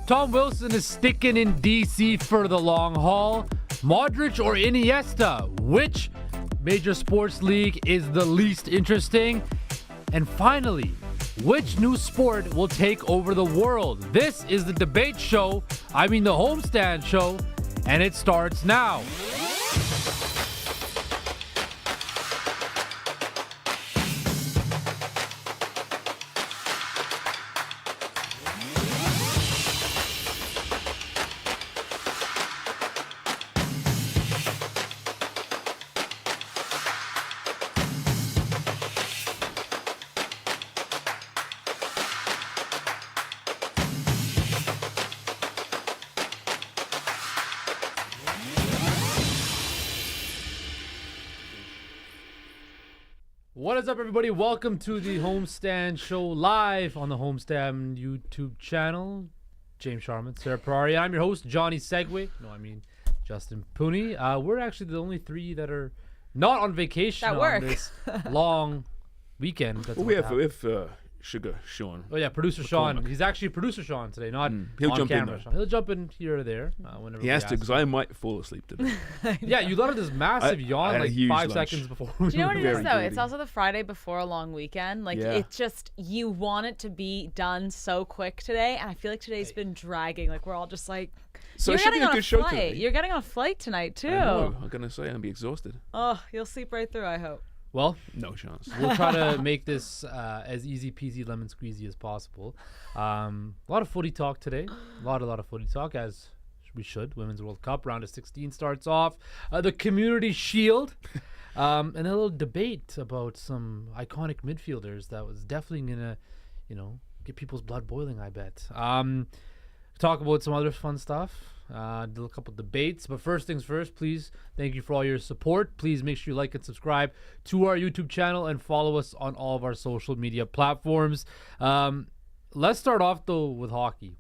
Tom Wilson is sticking in DC for the long haul. Modric or Iniesta? Which major sports league is the least interesting? And finally, which new sport will take over the world? This is the debate show, the Homestand Show, and it starts now. What is up, everybody? Welcome to the Homestand Show live on the Homestand YouTube channel. James Sharman, Sarah Perari. I'm your host, Johnny Segway. Justin Pooney. We're actually the only three that are not on vacation on this long weekend. That's we have Sugar Sean. Oh yeah, producer Sean. He's actually producer Sean today, not He'll on jump camera. in Sean. He'll jump in here or there whenever he has to, because I might fall asleep today. Yeah, you let out this massive yawn like 5 seconds before. Do you know what it is though? Greedy. It's also the Friday before a long weekend. It's just, you want it to be done so quick today, and I feel like today's been dragging. Like, we're all just like, So it should be a good show today. You're getting on a flight tonight too. I know. I'm gonna say I'm be exhausted. Oh, you'll sleep right through, I hope. Well, no chance. We'll try to make this as easy peasy lemon squeezy as possible. A lot of footy talk today. A lot of footy talk, as we should. Women's World Cup round of 16 starts off. The Community Shield. And a little debate about some iconic midfielders that was definitely gonna, get people's blood boiling, I bet. Talk about some other fun stuff. Do a couple debates, but first things first, please, thank you for all your support. Please make sure you like and subscribe to our YouTube channel and follow us on all of our social media platforms. Let's start off though with hockey.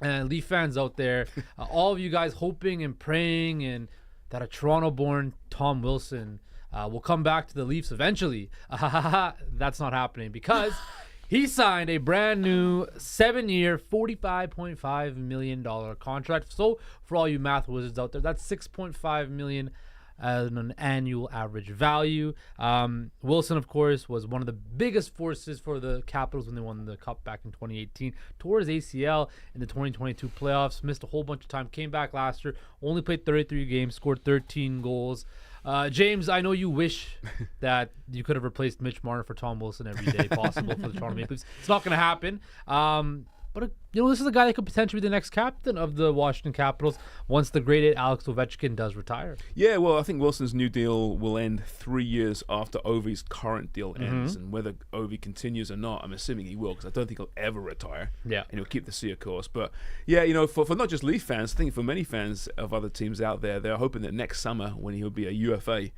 And Leaf fans out there, all of you guys hoping and praying and that a Toronto-born Tom Wilson will come back to the Leafs eventually. That's not happening because he signed a brand new 7-year, $45.5 million contract. So for all you math wizards out there, that's $6.5 million as an annual average value. Wilson, of course, was one of the biggest forces for the Capitals when they won the Cup back in 2018. Tore his ACL in the 2022 playoffs, missed a whole bunch of time, came back last year, only played 33 games, scored 13 goals. James, I know you wish that you could have replaced Mitch Marner for Tom Wilson every day possible for the Toronto Maple Leafs. It's not going to happen. But this is a guy that could potentially be the next captain of the Washington Capitals once the great Alex Ovechkin does retire. Yeah, well, I think Wilson's new deal will end 3 years after Ovi's current deal ends, and whether Ovi continues or not, I'm assuming he will, because I don't think he'll ever retire. Yeah, and he'll keep the C, of course. But yeah, for not just Leaf fans, I think for many fans of other teams out there, they're hoping that next summer, when he'll be a UFA,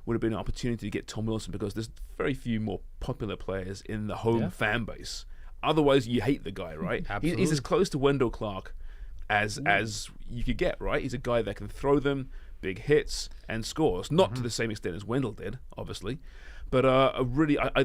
would have been an opportunity to get Tom Wilson, because there's very few more popular players in the home fan base. Otherwise, you hate the guy, right? Absolutely. He's as close to Wendell Clark as you could get, right? He's a guy that can throw them, big hits, and scores. Not to the same extent as Wendell did, obviously. But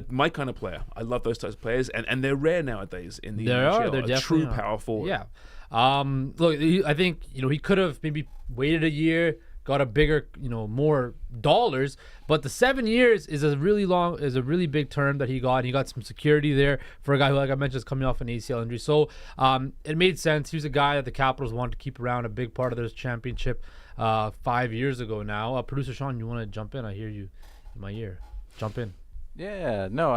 my kind of player. I love those types of players, and they're rare nowadays in the NHL. They're definitely true power forward. Yeah. Look, I think he could have maybe waited a year, got a bigger, more dollars, but the 7 years is a really big term that he got. He got some security there for a guy who, like I mentioned, is coming off an ACL injury. So it made sense. He was a guy that the Capitals wanted to keep around, a big part of their championship 5 years ago now. Producer Sean, you want to jump in? I hear you in my ear. Jump in. Yeah, no,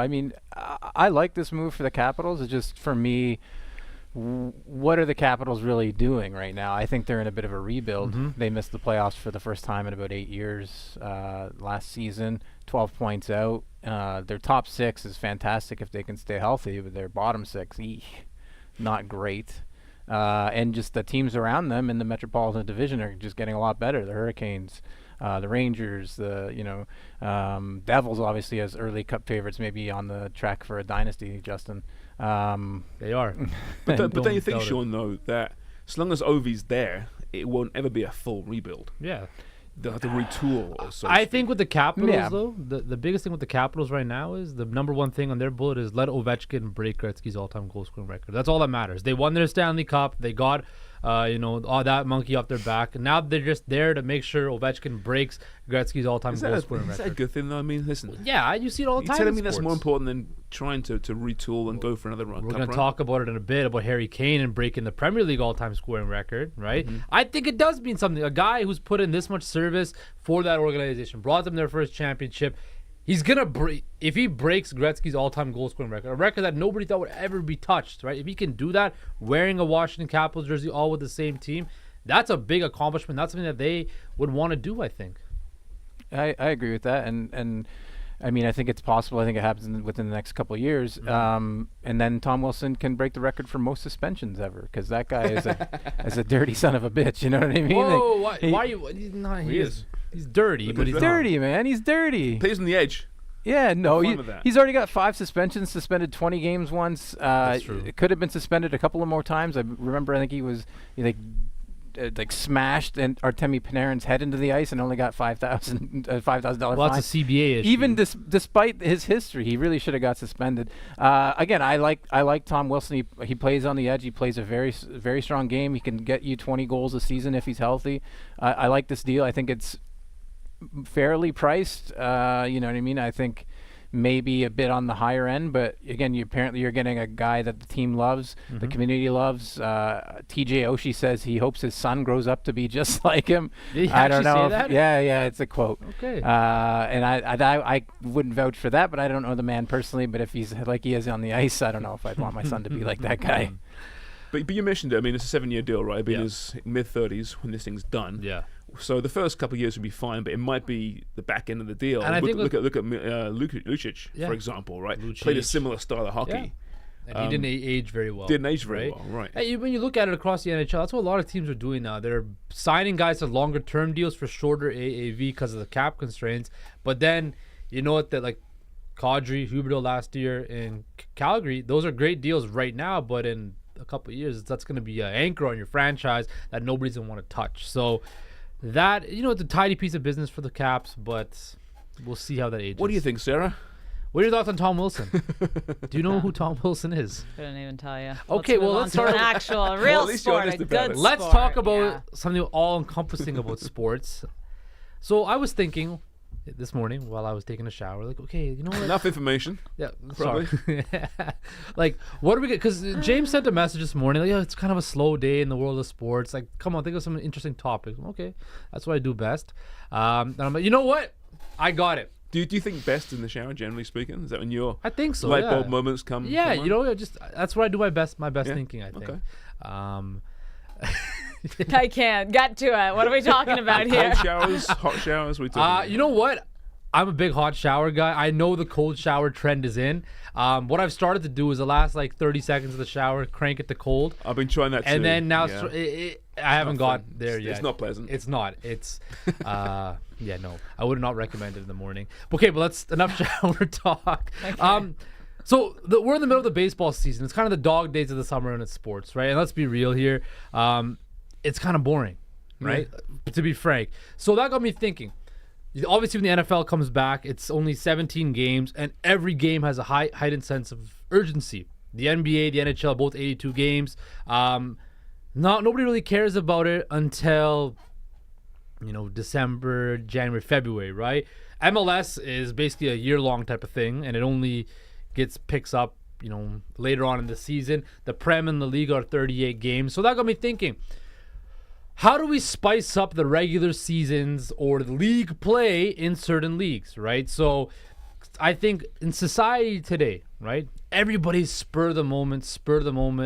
I like this move for the Capitals. It's just, for me, what are the Capitals really doing right now? I think they're in a bit of a rebuild. They missed the playoffs for the first time in about 8 years last season, 12 points out. Their top six is fantastic if they can stay healthy, but their bottom six, not great. And just the teams around them in the Metropolitan Division are just getting a lot better. The Hurricanes, the Rangers, the Devils, obviously as early Cup favorites, maybe on the track for a dynasty. Justin, they are. But don't you think, Sean, though, that as long as Ovi's there, it won't ever be a full rebuild? Yeah. they'll have to retool. So I think with the Capitals, Yeah. though, the biggest thing with the Capitals right now is the number one thing on their bullet is let Ovechkin break Gretzky's all-time goal-scoring record. That's all that matters. They won their Stanley Cup. They got, all that monkey off their back. And now they're just there to make sure Ovechkin breaks Gretzky's all-time goal-scoring is that a record. good thing, though? I mean, listen. Yeah, you see it all the You're time. telling in me that's sports. more important than trying to retool and go for another run? We're going to talk about it in a bit, about Harry Kane and breaking the Premier League all-time scoring record, right? I think it does mean something. A guy who's put in this much service for that organization, brought them their first championship. He's going to break, if he breaks Gretzky's all-time goal-scoring record, a record that nobody thought would ever be touched, right? If he can do that, wearing a Washington Capitals jersey, all with the same team, that's a big accomplishment. That's something that they would want to do, I think. I agree with that, and I mean, I think it's possible. I think it happens within the next couple of years, and then Tom Wilson can break the record for most suspensions ever, because that guy is a dirty son of a bitch. You know what I mean? Whoa, Like, why are you? He is. He's dirty, Look but at he's that. dirty, man. He's dirty. Plays on the edge. Yeah, no, fun with that. he's already got 5 suspensions. Suspended 20 games once. That's true. It could have been suspended a couple of more times. I remember. I think he smashed Artemi Panarin's head into the ice and only got $5,000 fine. Well, that's a CBA issue. Even despite his history, he really should have got suspended. Again, I like Tom Wilson. He plays on the edge. He plays a very very strong game. He can get you 20 goals a season if he's healthy. I like this deal. I think it's fairly priced. You know what I mean? I think maybe a bit on the higher end, but again, you're getting a guy that the team loves, the community loves. TJ Oshie says he hopes his son grows up to be just like him. Did he I don't actually know. say that? Yeah, it's a quote. Okay. And I wouldn't vouch for that, but I don't know the man personally. But if he's like he is on the ice, I don't know if I'd want my son to be like that guy. But you mentioned it. I mean, it's a 7-year deal, right? He'll be in Yeah. his mid-30s when this thing's done. Yeah. So the first couple of years would be fine, but it might be the back end of the deal. And I think look at Lucic, Yeah. for example, right? Lucic. Played a similar style of hockey. And he didn't age very well. Didn't age very right? well, right? Hey, when you look at it across the NHL, that's what a lot of teams are doing now. They're signing guys to longer term deals for shorter AAV because of the cap constraints. But then, you know what, that like Kadri, Huberdeau last year in Calgary, those are great deals right now, but in a couple of years, that's going to be an anchor on your franchise that nobody's going to want to touch. So that, it's a tidy piece of business for the Caps, but we'll see how that ages. What do you think, Sarah? What are your thoughts on Tom Wilson? Do you know who Tom Wilson is? Couldn't even tell you. Okay, well, let's start an with- actual real at least you're sport. honest A about good it. Let's sport, talk about yeah. something all-encompassing about sports. So I was thinking this morning while I was taking a shower, like, okay, you know what? Enough information. Yeah, Probably. sorry. Like, what do we get? Because James sent a message this morning, like, it's kind of a slow day in the world of sports. Like, come on, think of some interesting topics. Okay, that's what I do best. And I'm like, you know what? I got it. Do you think best in the shower, generally speaking? Is that when your I think so. light yeah. bulb moments come? Yeah, come on? that's where I do my best Yeah, thinking, I think. okay. I can't. Get to it. What are we talking about here? Cold showers, hot showers. We talking. You know what? I'm a big hot shower guy. I know the cold shower trend is in. What I've started to do is the last 30 seconds of the shower, crank it to cold. I've been trying that too. And then now yeah. I haven't not got fun. there It's yet. not pleasant. It's not. It's yeah, no. I would not recommend it in the morning. Okay, but let's enough shower talk. Okay. So we're in the middle of the baseball season. It's kind of the dog days of the summer and it's sports, right? And let's be real here. It's kind of boring, right? To be frank. So that got me thinking. Obviously, when the NFL comes back, it's only 17 games, and every game has a heightened sense of urgency. The NBA, the NHL, both 82 games. Nobody really cares about it until December, January, February, right? MLS is basically a year-long type of thing, and it only picks up later on in the season. The Prem and the League are 38 games, so that got me thinking. How do we spice up the regular seasons or the league play in certain leagues, right? So I think in society today, right, everybody's spur of the moment,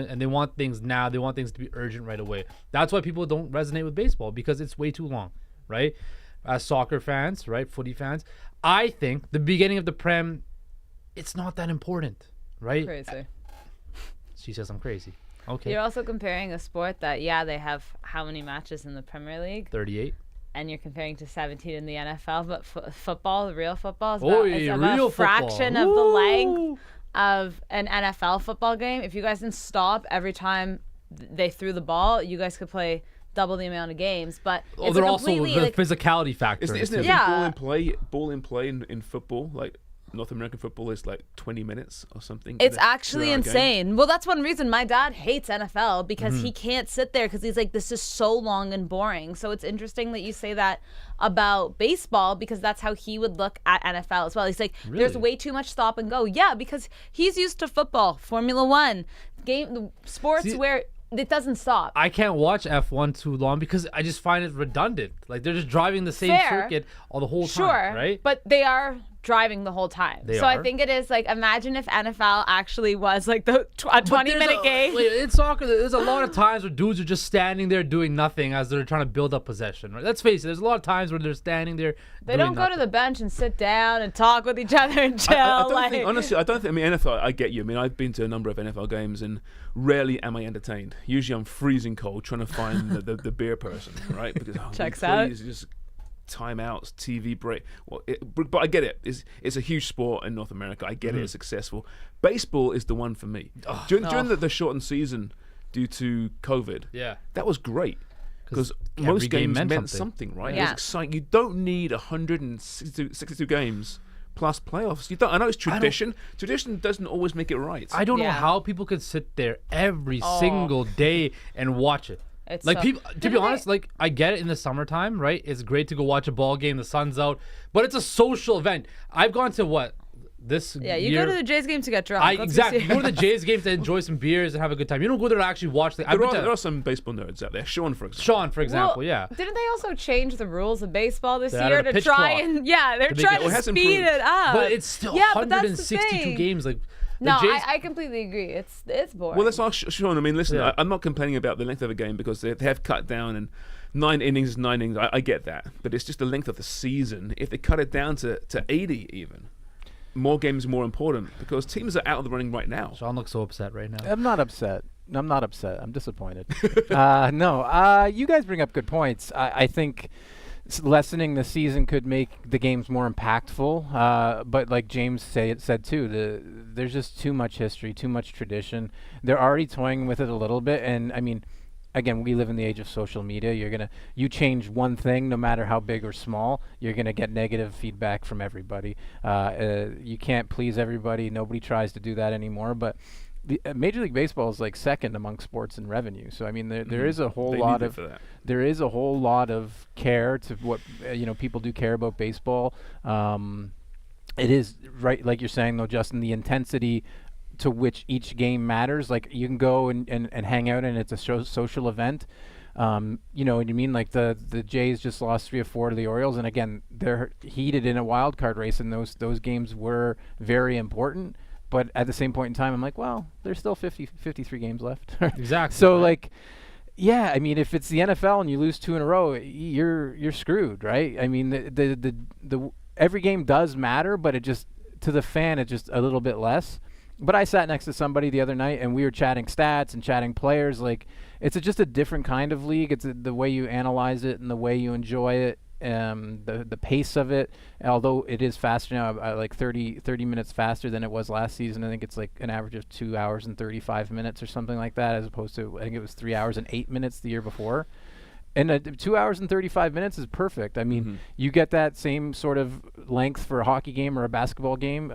and they want things now. They want things to be urgent right away. That's why people don't resonate with baseball, because it's way too long, right? As soccer fans, right, footy fans, I think the beginning of the Prem, it's not that important, right? Crazy. She says I'm crazy. Okay. You're also comparing a sport that, they have how many matches in the Premier League? 38. And you're comparing to 17 in the NFL, but football, the real football, is Real about a fraction football. of the Woo! length of an NFL football game. If you guys didn't stop every time they threw the ball, you guys could play double the amount of games, but it's they're a also completely the like, physicality factor. Isn't it Yeah. ball in play in football? Like North American football is like 20 minutes or something. it's in a actually 2-hour game. insane. Well, that's one reason my dad hates NFL because he can't sit there because he's like, this is so long and boring. So it's interesting that you say that about baseball because that's how he would look at NFL as well. He's like, there's Really? way too much stop and go. Yeah, because he's used to football, Formula One, sports See, where it doesn't stop. I can't watch F1 too long because I just find it redundant. Like they're just driving the same Fair. circuit all the whole Sure, time, right? but they are driving the whole time. They so I are? think it is like, imagine if NFL actually was like a 20-minute game. In soccer, there's a lot of times where dudes are just standing there doing nothing as they're trying to build up possession. Right? Let's face it. There's a lot of times where they're standing there. They don't go to the bench and sit down and talk with each other and chill. I don't like, think, honestly, I mean, NFL, I get you. I mean, I've been to a number of NFL games and rarely am I entertained. Usually I'm freezing cold trying to find the beer person, right? Because, Checks out. Just timeouts, TV break. Well, but I get it. It's a huge sport in North America. I get it. It's successful. Baseball is the one for me. During the shortened season due to COVID, Yeah. that was great. Because every most game games meant something, right? It Yeah. was exciting. You don't need 162 games plus playoffs. You don't. I know it's tradition. Tradition doesn't always make it right. I don't know Yeah. how people could sit there every single day and watch it. It's Like so- people, to be Didn't honest, like I get it in the summertime, right? It's great to go watch a ball game. The sun's out, but it's a social event. I've gone to what this yeah, you year. go to the Jays game to get drunk. I Let's be exactly you go to the serious. Jays games to enjoy some beers and have a good time. You don't go there to actually watch the. there are some baseball nerds out there. Sean, for example. Sean, for example, Well, yeah. Didn't they also change the rules of baseball this They year added a to pitch try clock. and they're make trying it- it to has speed improved. it up. But it's still Yeah, but that's the 162 thing. games. Like the No, Jays, I completely agree. It's boring. Well, let's ask Sean. I mean, listen, Yeah. I'm not complaining about the length of a game because they have cut down and 9 innings is 9 innings. I get that. But it's just the length of the season. If they cut it down to 80 even, more games are more important because teams are out of the running right now. Sean looks so upset right now. I'm not upset. I'm disappointed. No, you guys bring up good points. I think lessening the season could make the games more impactful. But like James said too, there's just too much history, too much tradition. They're already toying with it a little bit, and I mean, again, we live in the age of social media. You change one thing, no matter how big or small, you're gonna get negative feedback from everybody. You can't please everybody. Nobody tries to do that anymore. But Major League Baseball is like second among sports in revenue. So I mean, there is a whole They lot need it of for that. there is a whole lot of care to what people do care about baseball. It is right, like you're saying though, Justin, the intensity to which each game matters. Like you can go and hang out and it's a social event. You know what I mean? Like the Jays just lost 3 or 4 to the Orioles, and again, they're heated in a wild card race, and those games were very important. But at the same point in time, I'm like, well, there's still 53 games left. Exactly. So right? like, yeah, I mean, if it's the NFL and you lose 2 in a row, you're screwed, right? I mean, the every game does matter, but it just, to the fan, it's just a little bit less. But I sat next to somebody the other night, and we were chatting stats and chatting players. Like, it's just a different kind of league. It's the way you analyze it and the way you enjoy it, the pace of it. Although it is faster now, like 30 minutes faster than it was last season. I think it's like an average of 2 hours and 35 minutes or something like that, as opposed to, I think it was 3 hours and 8 minutes the year before. And 2 hours and 35 minutes is perfect. I mean, you get that same sort of length for a hockey game or a basketball game.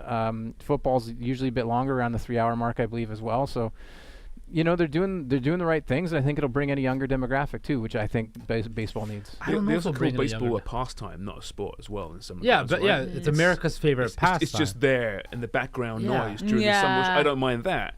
Football's usually a bit longer, around the 3 hour mark, I believe, as well. So, you know, they're doing the right things. And I think it'll bring in a younger demographic too, which I think baseball needs. I don't know They if also it'll call bring in a baseball younger- a pastime, not a sport as well. In some Yeah, regards, but right? yeah, it's America's favorite pastime. It's just there in the background Yeah. noise during the summer. Which Yeah. I don't mind that,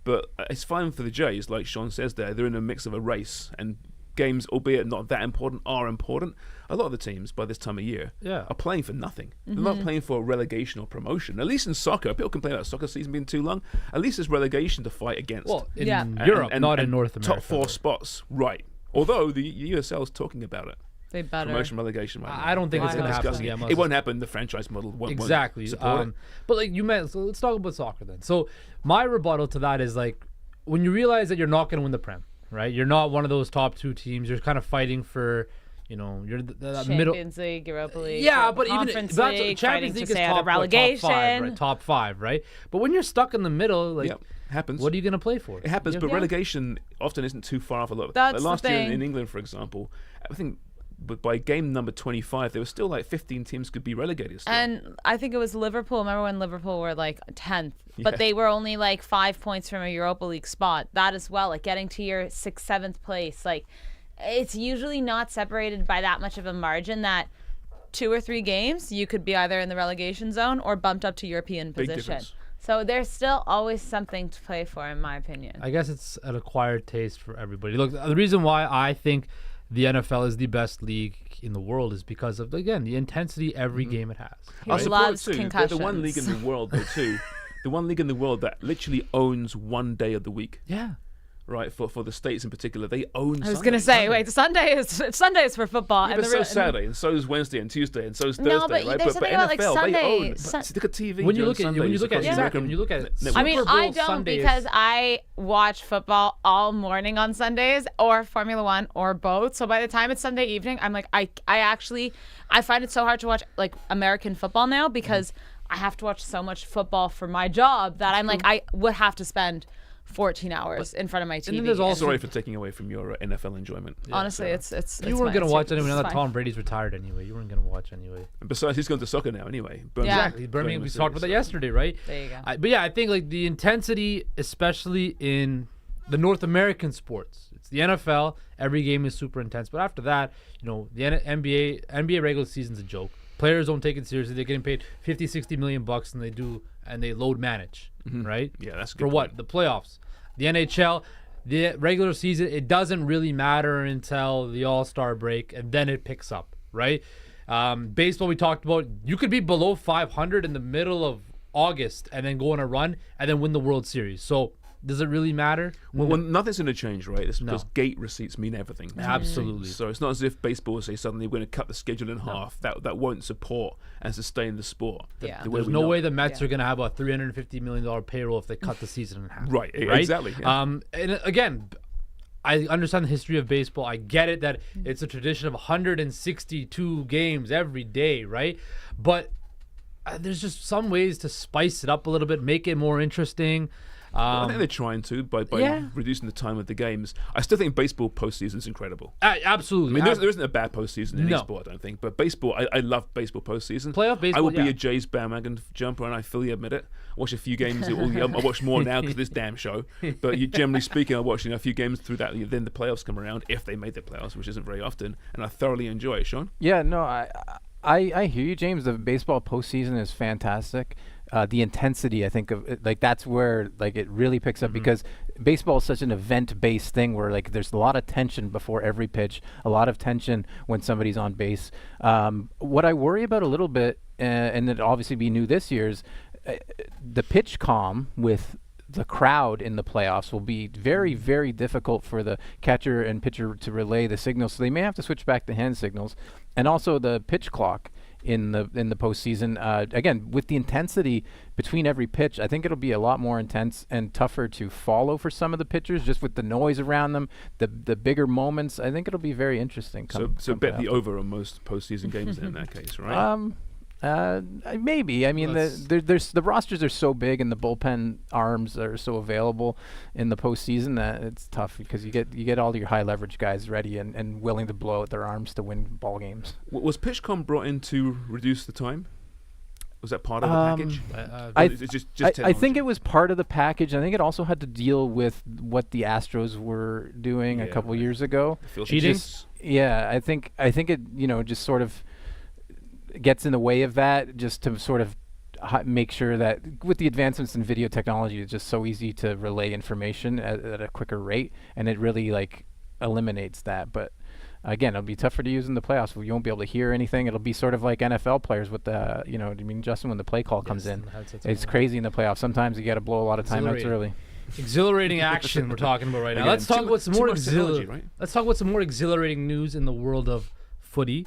but it's fine for the Jays. Like Sean says, they're in a mix of a race, and games, albeit not that important, are important. A lot of the teams by this time of year Yeah. are playing for nothing. They're not playing for relegation or promotion. At least in soccer, people complain about soccer season being too long. At least there's relegation to fight against. Well, in Yeah. Europe, not in North America. Top 4 spots, right? Although the USL is talking about it. They better. Promotion relegation right now. I don't think it's Why going to not? happen. Discussing Yeah, it. most It won't happen. The franchise model won't exactly. support it. But like you meant, so let's talk about soccer then. So my rebuttal to that is like, when you realize that you're not going to win the Prem, right? You're not one of those top 2 teams. You're kind of fighting for, you know, you're the middle. Champions League, Europa League. Yeah, but even Conference that's League, Champions fighting League to is stay out top, of relegation. top 5, right? Top 5, right? But when you're stuck in the middle, like Yep. Happens. what are you going to play for? It happens, but Yeah. relegation often isn't too far off a lot. That's Like the last year thing. in England, for example, I think but by game number 25, there was still like 15 teams could be relegated still. And I think it was Liverpool. Remember when Liverpool were like 10th, but Yeah. they were only like 5 points from a Europa League spot. That as well, like getting to your 6th, 7th place. Like it's usually not separated by that much of a margin that 2 or 3 games you could be either in the relegation zone or bumped up to European Big position. difference. So there's still always something to play for, in my opinion. I guess it's an acquired taste for everybody. Look, the reason why I think the NFL is the best league in the world is because of, again, the intensity every game it has. He I support loves it too. They're the one league in concussions. the world, though, too. The one league in the world that literally owns one day of the week, Yeah. right? For the States in particular, they own I was Sunday. gonna say, wait, Sunday is for football, Yeah, and but the so Saturday, and so is Wednesday and Tuesday, and so is Thursday, No, but right? there's something about, like, NFL, Sunday- they own. Sun- Look at TV. When you during look at Sundays when you look at across exactly American when you look at it, networks. I mean, Super I Bowl don't Sunday is- because I watch football all morning on Sundays or Formula One or both. So by the time it's Sunday evening, I'm like, I find it so hard to watch like American football now because I have to watch so much football for my job that I'm like, I would have to spend 14 hours in front of my TV. then there's also- Sorry for taking away from your NFL enjoyment. honestly, it's you weren't gonna watch anyway. Now that fine. Tom Brady's retired anyway, you weren't gonna watch anyway. And besides, he's going to soccer now anyway. Birmingham. Yeah. Exactly. Birmingham. We Birmingham talked about that City, yesterday, right? There you go. But yeah, I think like the intensity, especially in the North American sports, it's the NFL. Every game is super intense. But after that, the NBA regular season's a joke. Players don't take it seriously. They're getting paid 50, 60 million bucks, and they load manage, right? Yeah, that's a For good what? point. The playoffs, the NHL, the regular season. It doesn't really matter until the All-Star break, and then it picks up, right? Baseball, we talked about. You could be below 500 in the middle of August and then go on a run and then win the World Series. So does it really matter? Well, nothing's going to change, right? It's because No. gate receipts mean everything. Absolutely. So it's not as if baseball will say suddenly we're going to cut the schedule in half. That won't support and sustain the sport. Yeah. The way There's we no know way it. the Mets are going to have a $350 million payroll if they cut the season in half. Right, exactly, yeah. And again, I understand the history of baseball. I get it that it's a tradition of 162 games every day, right? But there's just some ways to spice it up a little bit, make it more interesting. I think they're trying to by Yeah. reducing the time of the games. I still think baseball postseason is incredible. Absolutely. I mean, there isn't a bad postseason in any No. sport, I don't think. But baseball, I love baseball postseason. Playoff baseball, I will be yeah. a Jays bandwagon jumper, and I fully admit it. I watch a few games. I watch more now because of this damn show. But generally speaking, I watch a few games through that. Then the playoffs come around, if they made the playoffs, which isn't very often, and I thoroughly enjoy it. Sean? Yeah, no, I hear you, James. The baseball postseason is fantastic. The intensity, I think, of like that's where like it really picks up because baseball is such an event-based thing where like there's a lot of tension before every pitch, a lot of tension when somebody's on base. What I worry about a little bit, and it obviously be new this year, is the pitch calm with the crowd in the playoffs will be very, very difficult for the catcher and pitcher to relay the signals. So they may have to switch back to hand signals, and also the pitch clock in the postseason. Again, with the intensity between every pitch, I think it'll be a lot more intense and tougher to follow for some of the pitchers, just with the noise around them, the bigger moments. I think it'll be very interesting. So bet the over on most postseason games in that case, right? Maybe. I mean, Let's- the rosters are so big and the bullpen arms are so available in the postseason that it's tough because you get all your high leverage guys ready and willing to blow out their arms to win ball games. Was PitchCom brought in to reduce the time? Was that part of the package? It's just I think technology? it was part of the package. I think it also had to deal with what the Astros were doing a Yeah, couple right. years ago. Feels Cheating? just- Yeah, I think it just sort of gets in the way of that, just to sort of make sure that with the advancements in video technology, it's just so easy to relay information at a quicker rate, and it really like eliminates that. But again, it'll be tougher to use in the playoffs. You won't be able to hear anything. It'll be sort of like NFL players with the, Justin, when the play call comes in, it's crazy in the playoffs. Sometimes you got to blow a lot of timeouts Exhilarating. early. Exhilarating action we're talking about right now. Again, Let's talk too about some much more technology, right? Let's talk about some more exhilarating news in the world of footy.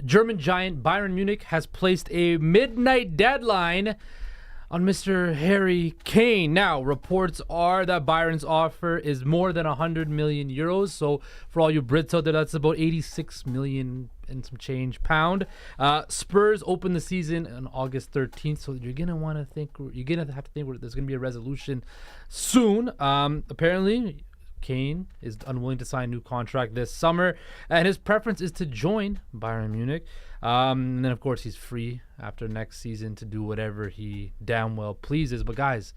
German giant Bayern Munich has placed a midnight deadline on Mr. Harry Kane. Now, reports are that Bayern's offer is more than 100 million euros. So, for all you Brits out there, that's about 86 million and some change pound. Spurs open the season on August 13th, so you're gonna want to think. You're gonna have to think there's gonna be a resolution soon. Apparently, Kane is unwilling to sign a new contract this summer, and his preference is to join Bayern Munich. And then, of course, he's free after next season to do whatever he damn well pleases. But guys,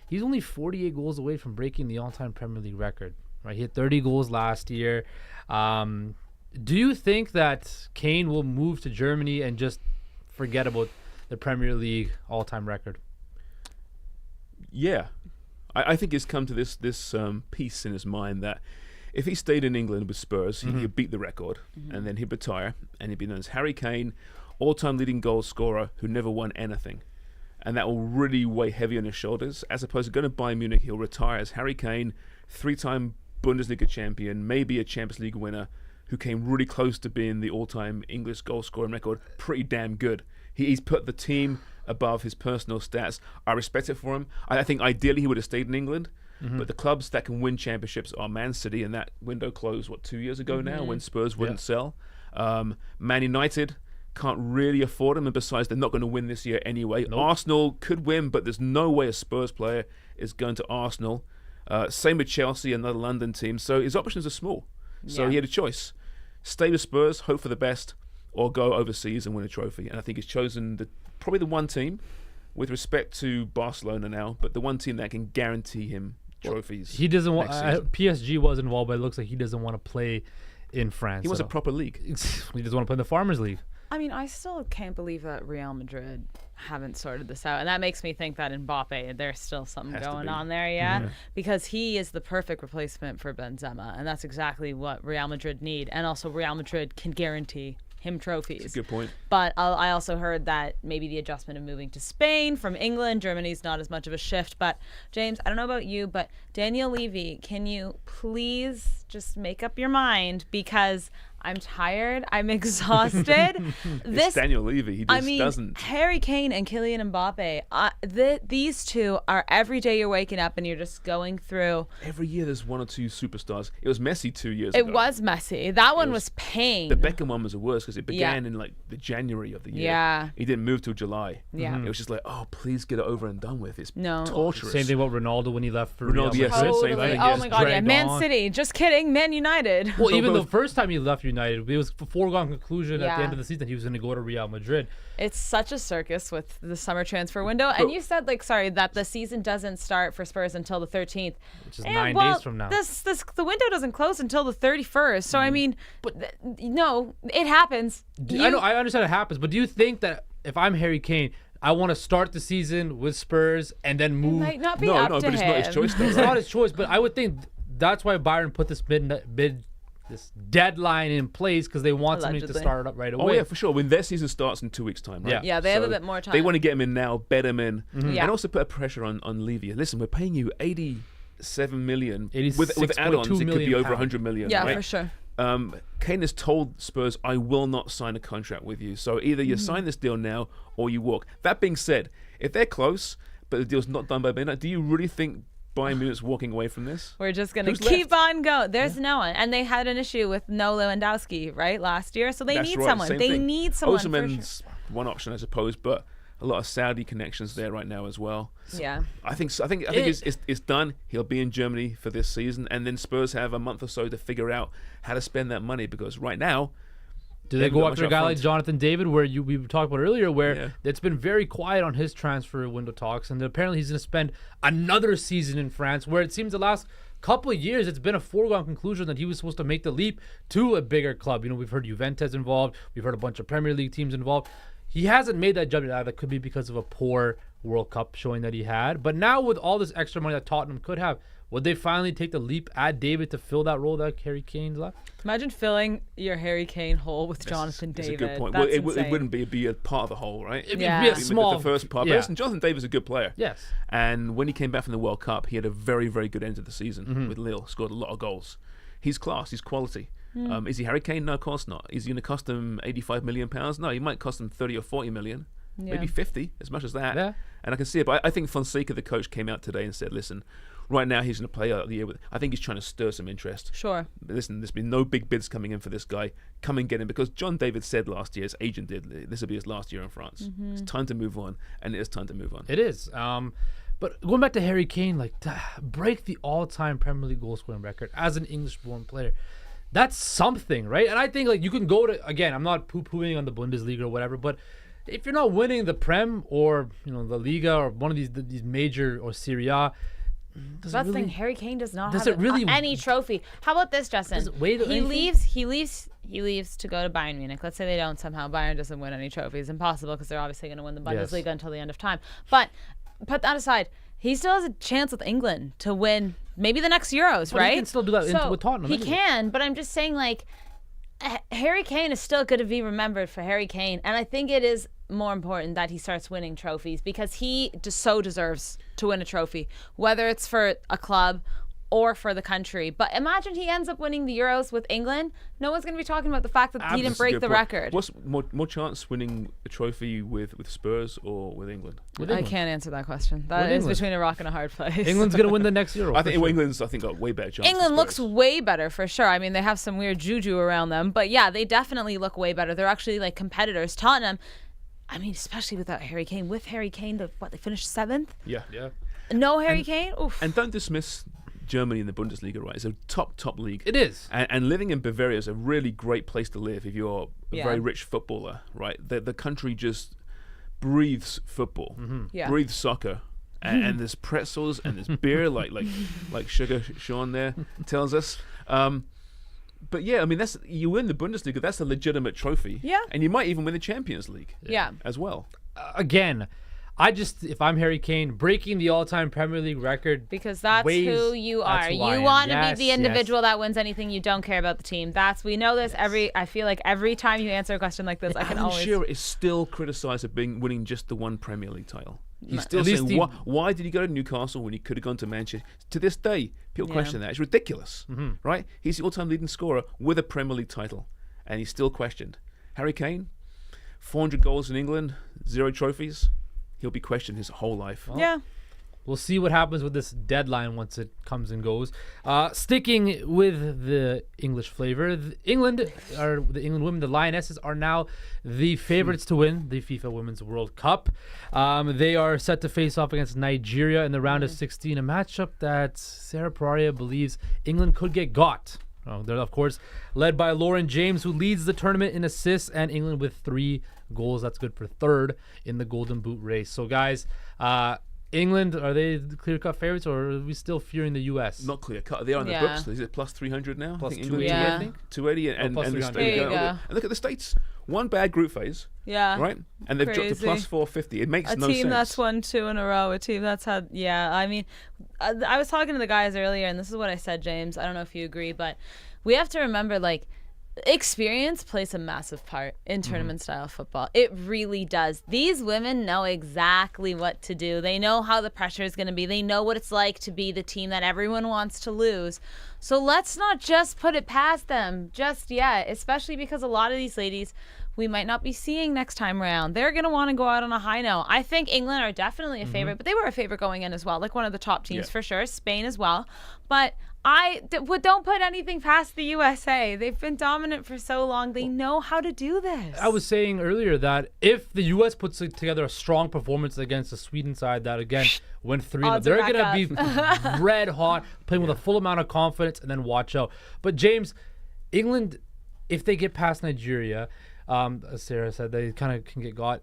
he's only 48 goals away from breaking the all-time Premier League record. Right, he had 30 goals last year. Do you think that Kane will move to Germany and just forget about the Premier League all-time record? Yeah. I think he's come to this peace in his mind that if he stayed in England with Spurs, he'd beat the record, and then he'd retire, and he'd be known as Harry Kane, all-time leading goal scorer who never won anything. And that will really weigh heavy on his shoulders. As opposed to going to Bayern Munich, he'll retire as Harry Kane, 3-time Bundesliga champion, maybe a Champions League winner, who came really close to being the all-time English goal-scoring record. Pretty damn good. He's put the team above his personal stats. I respect it for him. I think ideally he would have stayed in England, but the clubs that can win championships are Man City, and that window closed, 2 years ago now, when Spurs wouldn't sell. Man United can't really afford him, and besides, they're not going to win this year anyway. Nope. Arsenal could win, but there's no way a Spurs player is going to Arsenal. Same with Chelsea, another London team. So his options are small. So he had a choice. Stay with Spurs, hope for the best, or go overseas and win a trophy. And I think he's chosen probably the one team, with respect to Barcelona now, but the one team that can guarantee him trophies. He doesn't want. PSG was involved, but it looks like he doesn't want to play in France. He wants a proper league. He doesn't want to play in the Farmers League. I mean, I still can't believe that Real Madrid haven't sorted this out. And that makes me think that Mbappe, there's still something going on there, because he is the perfect replacement for Benzema. And that's exactly what Real Madrid need. And also Real Madrid can guarantee him trophies. That's a good point. But I also heard that maybe the adjustment of moving to Spain from England, Germany's not as much of a shift. But James, I don't know about you, but Daniel Levy, can you please just make up your mind? Because I'm tired. I'm exhausted. It's Daniel Levy. He just doesn't. Harry Kane and Kylian Mbappe, these two are every day you're waking up and you're just going through. Every year there's one or two superstars. It was Messi 2 years ago. It was Messi. That one was pain. The Beckham one was the worst because it began in the January of the year. Yeah. He didn't move till July. Yeah. It was just like, oh, please get it over and done with. It's No. torturous. Same thing about Ronaldo when he left for Real Ronaldo, yes, Madrid. same Totally. thing. Oh my God, yeah. Dragged Man on. City. Just kidding. Man United. Well, even the first time he left United, it was a foregone conclusion at the Yeah. end of the season he was going to go to Real Madrid. It's such a circus with the summer transfer window. And you said, that the season doesn't start for Spurs until the 13th. Which is 9 days from now. The window doesn't close until the 31st. So, I mean, no, it happens. I know, I understand it happens, but do you think that if I'm Harry Kane, I want to start the season with Spurs and then move? It might not be No, up to but it's him. not his choice, though. It's right? not his choice, but I would think that's why Bayern put this this deadline in place, because they want somebody to Allegedly. start it up right away. Oh, yeah, for sure. When their season starts in 2 weeks' time, right? Yeah, they have a bit more time. They want to get him in now, bet him in, Yeah. and also put a pressure on Levy. Listen, we're paying you 87 million. 86.2 With add-ons, it could be million over pounds. 100 million. Yeah, right? for sure. Kane has told Spurs, I will not sign a contract with you. So either you sign this deal now or you walk. That being said, if they're close, but the deal's not done by midnight, do you really think Bayern Munich's walking away from this? We're just going to Who's keep left? on going. There's no one. And they had an issue with no Lewandowski, right, last year. So they That's need right, someone. same They thing. need someone. For Osimhen's one option, I suppose, but a lot of Saudi connections there right now as well. sure. Yeah. I think it's done. He'll be in Germany for this season, and then Spurs have a month or so to figure out how to spend that money, because right now, Do they haven't go got after a much guy up like front. Jonathan David, where we talked about earlier, where Yeah. it's been very quiet on his transfer window talks, and apparently he's going to spend another season in France, where it seems the last couple of years it's been a foregone conclusion that he was supposed to make the leap to a bigger club. You know, we've heard Juventus involved, we've heard a bunch of Premier League teams involved. He hasn't made that jump yet. That could be because of a poor World Cup showing that he had. But now with all this extra money that Tottenham could have, would they finally take the leap at David to fill that role that Harry Kane's left? Imagine filling your Harry Kane hole with Jonathan That's David. a good point. That's Well, it insane. wouldn't be a part of the whole, right? It'd Yeah. be a Be small the first part. Yeah. But listen, Jonathan David's a good player. Yes. And when he came back from the World Cup, he had a very, very good end of the season Mm-hmm. with Lille. Scored a lot of goals. He's class. He's quality. Is he Harry Kane? No, of course not. Is he going to cost him £85 million? No, he might cost him 30 or 40 million. Yeah. Maybe 50, as much as that. Yeah. And I can see it. But I think Fonseca, the coach, came out today and said, listen, right now he's going to play out the year with. I think he's trying to stir some interest. Sure. But listen, there's been no big bids coming in for this guy. Come and get him, because John David said last year, his agent did, this will be his last year in France. Mm-hmm. It's time to move on, and it is time to move on. It is. But going back to Harry Kane, like to break the all-time Premier League goal scoring record as an English-born player, that's something, right? And I think like you can go to, again, I'm not poo-pooing on the Bundesliga or whatever, but if you're not winning the Prem or the Liga or one of these major or Serie A, That's the thing. Harry Kane does not does have it really- any trophy. How about this, Justin? Does it weigh to He anything? leaves to go to Bayern Munich. Let's say they don't somehow. Bayern doesn't win any trophies. Impossible, because they're obviously going to win the Bundesliga until the end of time. But put that aside. He still has a chance with England to win maybe the next Euros, But right? he can still do that with Tottenham. He anyway. can, but I'm just saying, like, Harry Kane is still going to be remembered for Harry Kane. And I think it is more important that he starts winning trophies, because he just so deserves to win a trophy, whether it's for a club or for the country. But imagine he ends up winning the Euros with England. No one's going to be talking about the fact that he didn't break the record. What's more chance winning a trophy with Spurs or with England? With I England. can't answer that question. That With is England. between a rock and a hard place. England's going to win the next Euro. I for think sure. England's got way better chance. England than looks Spurs. way better for sure. I mean, they have some weird juju around them, but yeah, they definitely look way better. They're actually like competitors. Tottenham, I mean, especially without Harry Kane. With Harry Kane, they finished 7th? Yeah. No Harry Kane? Oof. And don't dismiss Germany in the Bundesliga, right? It's a top league. It is. And living in Bavaria is a really great place to live if you're a Yeah. very rich footballer, right? The country just breathes football, Yeah. breathes soccer, and there's pretzels and there's beer, like Sugar Sean there tells us. But yeah, I mean, you win the Bundesliga, that's a legitimate trophy. Yeah. And you might even win the Champions League. Yeah. As well. Again, if I'm Harry Kane, breaking the all-time Premier League record, Because that's weighs- who you that's are. who I You am. want to Yes, be the individual that wins anything. You don't care about the team. We know this. I feel like every time you answer a question like this, I can Alan always. Shearer is still criticised of winning just the one Premier League title. He's still At least saying, why did he go to Newcastle when he could have gone to Manchester? To this day, people question that. It's ridiculous, right? He's the all-time leading scorer with a Premier League title, and he's still questioned. Harry Kane, 400 goals in England, 0 trophies. He'll be questioned his whole life. Yeah. we'll see what happens with this deadline once it comes and goes. Sticking with the English flavor, the England women, the Lionesses, are now the favorites to win the FIFA Women's World Cup. They are set to face off against Nigeria in the round of 16, a matchup that Sarah Praria believes England could get got. They're, of course, led by Lauren James, who leads the tournament in assists, and England with 3 goals. That's good for third in the Golden Boot race. So, guys, England, are they the clear-cut favorites, or are we still fearing the U.S.? Not clear-cut. They're on the books. Is it plus 300 now? Plus I think England 280, Yeah. I think. 280 and plus the 300. States. There you go. And look at the States. One bad group phase, Yeah. right? And they've dropped to Crazy. plus 450. It makes A no team sense. that's won 2 in a row. A team that's had, I mean, I was talking to the guys earlier, and this is what I said, James. I don't know if you agree, but we have to remember, like, experience plays a massive part in tournament style football. It really does. These women know exactly what to do. They know how the pressure is going to be. They know what it's like to be the team that everyone wants to lose. So let's not just put it past them just yet, especially because a lot of these ladies we might not be seeing next time around. They're going to want to go out on a high note. I think England are definitely a favorite, but they were a favorite going in as well, like one of the top teams for sure. Spain as well. But don't put anything past the USA. They've been dominant for so long. They know how to do this. I was saying earlier that if the U.S. puts together a strong performance against the Sweden side that, again, went 3-0, Odds they're are going to back be red hot, playing with a full amount of confidence, and then watch out. But, James, England, if they get past Nigeria, as Sarah said, they kind of can get got.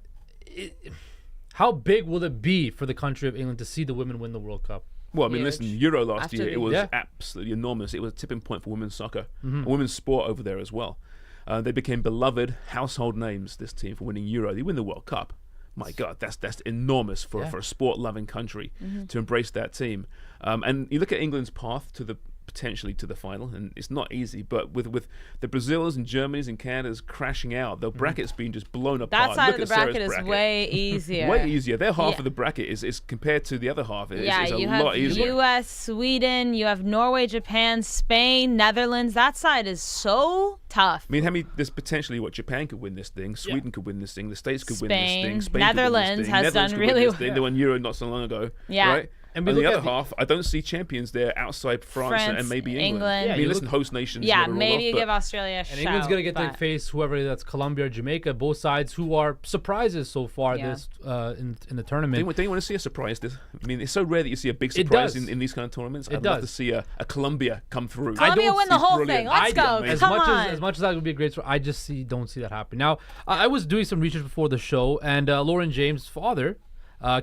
How big will it be for the country of England to see the women win the World Cup? Well, I mean, Huge. listen, Euro last After year, the- it was Yeah. absolutely enormous. It was a tipping point for women's soccer, and women's sport over there as well. They became beloved household names, this team, for winning Euro. They win the World Cup. My God, that's enormous for a sport-loving country to embrace that team. And you look at England's path to potentially to the final, and it's not easy, but with the Brazils and Germanys and Canadas crashing out, the bracket's been just blown apart. that side Look of the at Sarah's bracket is bracket. way easier. Way easier. Their half Yeah. of the bracket is compared to the other half. Is a You lot have easier. U.S., Sweden, you have Norway, Japan, Spain, Netherlands. That side is so tough. I mean, there's potentially Japan could win this thing, Sweden could win this thing, the States could win this Spain, thing, Spain Netherlands could win this thing, has Netherlands done could win really this thing. They won Euro not so long ago, Yeah. right? And we on the look other at the- half, I don't see champions there outside France and maybe England. Yeah, I you mean, listen, look- host nations. Yeah, never roll maybe off, you but give Australia a And shout. England's gonna get to but- face whoever that's Colombia or Jamaica, both sides who are surprises so far Yeah. this in the Don't tournament. you want to see a surprise? I mean, it's so rare that you see a big It surprise does. in these kind of tournaments. It I'd love to does. see a Colombia come through. Colombia don't win the see- whole brilliant. thing. Let's go. Amazing. Come on. As much as that would be a great story, I just don't see that happen. Now, I was doing some research before the show, and Lauren James' father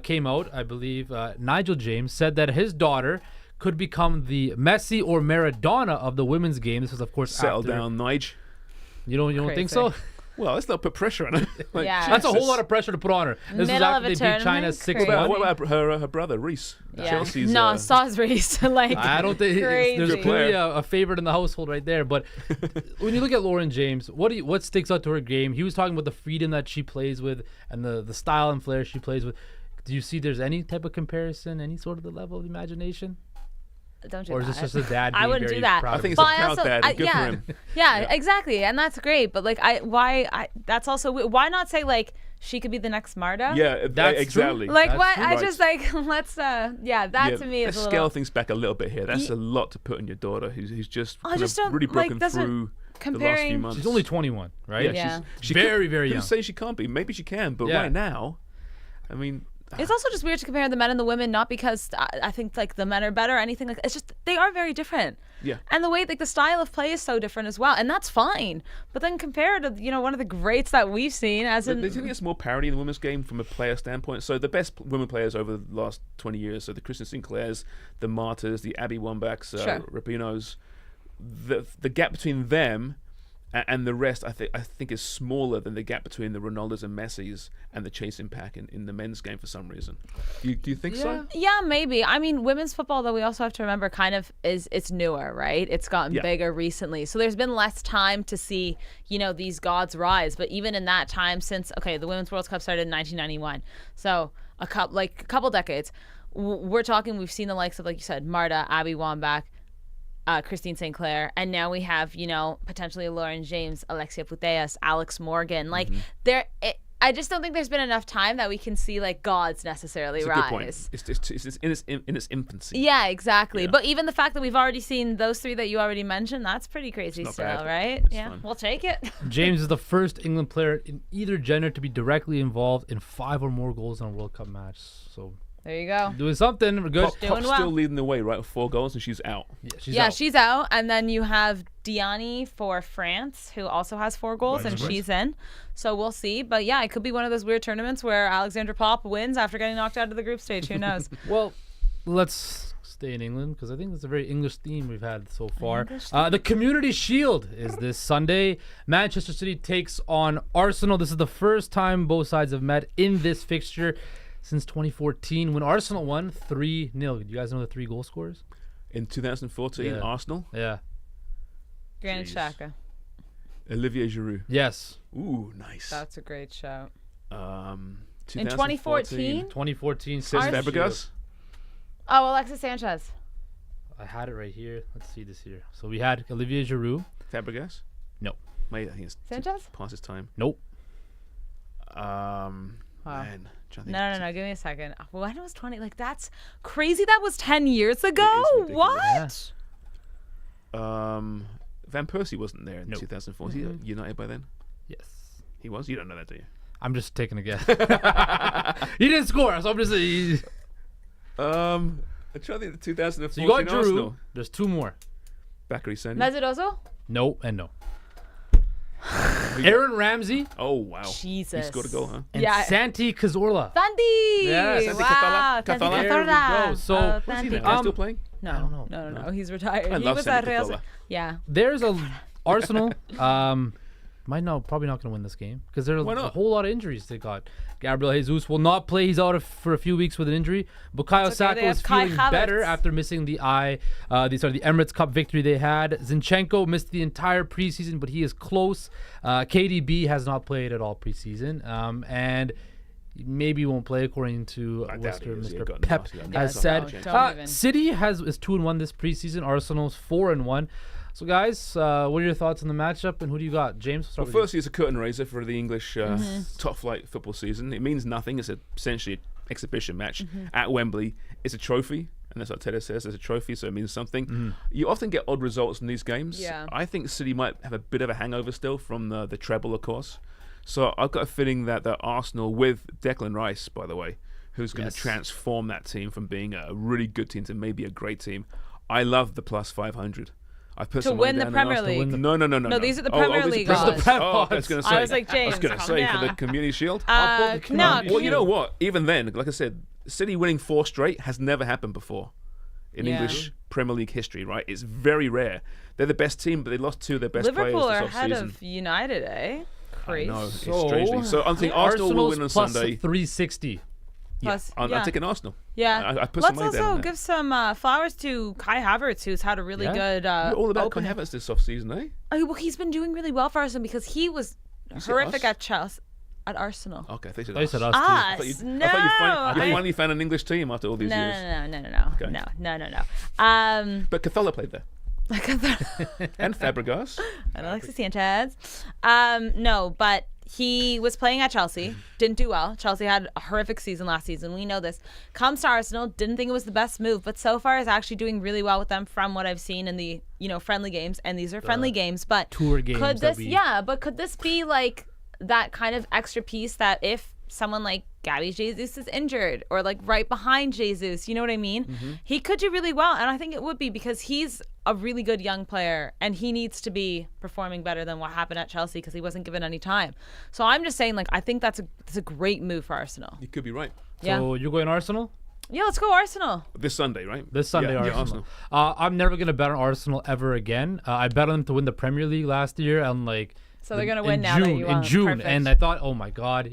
came out. I believe Nigel James said that his daughter could become the Messi or Maradona of the women's game. This was, of course, Settle after. down, Nige. You don't think Crazy. so? Well, let's not put pressure on her. Like, Yeah. That's a whole Jesus. lot of pressure to put on her. This was Middle of after a they beat China tournament? 6-1. What about her brother, Reese? Yeah. Chelsea's. No, Salisbury's like I don't think crazy. there's Good clearly player. a favorite in the household right there. But when you look at Lauren James, what sticks out to her game? He was talking about the freedom that she plays with and the style and flair she plays with. Do you see there's any type of comparison, any sort of the level of imagination? Don't do Or that. is this just a dad I being wouldn't very do that. proud I of think it's himself? a proud dad. Good for yeah, him. yeah, exactly, and that's great. But like, that's also why not say like she could be the next Marta? Yeah, That's exactly. true. Like That's what? true. I Right. just like let's that to me is let's a scale little. things back a little bit here. That's a lot to put on your daughter, who's just I kind just of don't- really like, broken doesn't- through the last few comparing- months. She's only 21, right? Yeah. She Very, could, very who's young. to say she can't be? Maybe she can, but Yeah. right now, I mean, It's also just weird to compare the men and the women, not because I think like the men are better or anything like. It's just they are very different. yeah. And the way, like, the style of play is so different as well, and that's fine. But then compare it to, one of the greats that we've seen, as in, They think there's more parity in the women's game from a player standpoint. So the best women players over the last 20 years, so the Kristen Sinclairs, the Martas, the Abby Wambachs, Sure. Rapinos, the gap between them and the rest, I think is smaller than the gap between the Ronaldos and Messis and the chasing pack in the men's game for some reason. Do you think so? yeah, maybe. I mean, women's football, though, we also have to remember, kind of it's newer, right? It's gotten Yeah. bigger recently, so there's been less time to see, these gods rise. But even in that time, since the Women's World Cup started in 1991, so a couple decades, we've seen the likes of, like you said, Marta, Abby Wambach, Christine St. Clair, and now we have, potentially Lauren James, Alexia Putellas, Alex Morgan. Like, I just don't think there's been enough time that we can see, like, gods necessarily It's a rise. good point. It's in its infancy. Yeah, exactly. Yeah. But even the fact that we've already seen those three that you already mentioned, that's pretty crazy not still, bad. right? It's Yeah, fun. we'll take it. James is the first England player in either gender to be directly involved in 5 or more goals in a World Cup match. So There you go. doing something. We're good. Pop, Doing Pop's well. still leading the way, right? With 4 goals, and she's out. Yeah, She's out. And then you have Diani for France, who also has 4 goals, and Right. she's in. So we'll see. But yeah, it could be one of those weird tournaments where Alexandra Popp wins after getting knocked out of the group stage. Who knows? Well, let's stay in England because I think it's a very English theme we've had so far. English The Community Shield is this Sunday. Manchester City takes on Arsenal. This is the first time both sides have met in this fixture since 2014 when Arsenal won 3-0. Do you guys know the 3 goal scorers? In 2014, Yeah. Arsenal, Yeah. Granit Jeez. Xhaka. Olivier Giroud. Yes. Ooh, nice. That's a great shout. In 2014, 2014? 2014. Cesc Community Fabregas. Shield. Oh, Alexis Sanchez. I had it right here. Let's see this here. So we had Olivier Giroud. Fabregas. No. Mate, I think it's Sanchez? past his time. Nope. Man, trying to think. No. Give me a second. When was 20? Like, that's crazy. That was 10 years ago. ridiculous. What? Yeah. Van Persie wasn't there in Nope. 2004. Was he at United by then? Yes. He was? You don't know that, do you? I'm just taking a guess. He didn't score, so I'm just saying. I'm trying to think of the 2014 So you got Giroud. Arsenal. There's 2 more. Bakary Sani. Mezidozo? No and no. Aaron Ramsey Oh, wow. Jesus. He scored a goal, huh? and Yeah. Santi Cazorla. Santi! Yeah, Santi Wow. Cazorla. Santi Cazorla. There we Cazorla. go. So- Oh, Who's he Santi. Is he still playing? No. I don't know. No. He's retired. I he love was Santi at Real. Cazorla. Yeah. There's a Arsenal. Probably not going to win this game because there's Why a not? whole lot of injuries they got. Gabriel Jesus will not play. He's out for a few weeks with an injury. Bukayo It's okay, Saka they is have Kai feeling Havertz. better after missing the Emirates Cup victory they had. Zinchenko missed the entire preseason, but he is close. KDB has not played at all preseason, and maybe won't play according to I doubt Worcester, he is. He Mr. got Pep nasty on has that. said. Don't even. City is 2-1 this preseason. Arsenal's 4-1. So guys, what are your thoughts on the matchup, and who do you got? James, start Well, with you. firstly, it's a curtain raiser for the English top flight football season. It means nothing. It's essentially a exhibition match at Wembley. It's a trophy, and that's what Tedder says. It's a trophy, so it means something. You often get odd results in these games. Yeah. I think City might have a bit of a hangover still from the treble, of course. So I've got a feeling that Arsenal, with Declan Rice, by the way, who's going to transform that team from being a really good team to maybe a great team. I love the plus 500. I put To win the Premier League. No. No, these are the Premier League odds. I was going to say. I was like, James, for the Community Shield. no. Well, you know what? Even then, like I said, City winning 4 straight has never happened before in English Premier League history, right? It's very rare. They're the best team, but they lost 2 of their best Liverpool players are this ahead offseason. of United, eh? Crazy. No, it's strangely. So I'm thinking Arsenal will win on plus Sunday. 360. Plus, I'm taking Arsenal. Yeah. I put Let's some money down also on that. give some flowers to Kai Havertz, who's had a really good You're all about Kai opening. Havertz this offseason, eh? Oh, well, he's been doing really well for Arsenal because he was horrific at Chelsea, at Arsenal. Okay, they said They said us. I Us? thought No. you finally found an English team after all these No, years. no. Okay. No. But Cazorla played there. And Fabregas. And Alexis Sanchez. No, but he was playing at Chelsea, didn't do well. Chelsea had a horrific season last season. We know this. Comes to Arsenal, didn't think it was the best move, but so far is actually doing really well with them from what I've seen in the, friendly games. And these are friendly games, but tour games could that this but could this be like that kind of extra piece that if someone like Gabby Jesus is injured or like right behind Jesus, you know what I mean? He could do really well, and I think it would be because he's a really good young player and he needs to be performing better than what happened at Chelsea because he wasn't given any time. So I'm just saying, like, I think that's a great move for Arsenal. You could be right. Yeah. So you're going Arsenal? Yeah, let's go Arsenal. This Sunday, right? This Sunday, Yeah, Arsenal. I'm never going to bet on Arsenal ever again. I bet on them to win the Premier League last year, and like, So they're going to win in now June, that you in won. June, Perfect. and I thought, oh my God,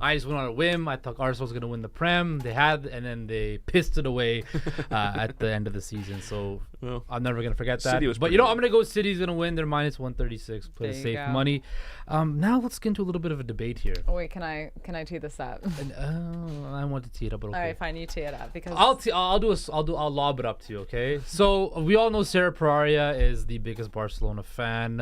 I just went on a whim. I thought Arsenal was going to win the Prem. They had, and then they pissed it away at the end of the season. So Well, I'm never going to forget that. City was But pretty I'm going to go City's going to win. They're minus 136. Play There you safe go. money. Now let's get into a little bit of a debate here. Oh, wait, can I tee this up? And, I want to tee it up, but okay. All right, fine, you tee it up because I'll lob it up to you, okay? So we all know Sarah Pereira is the biggest Barcelona fan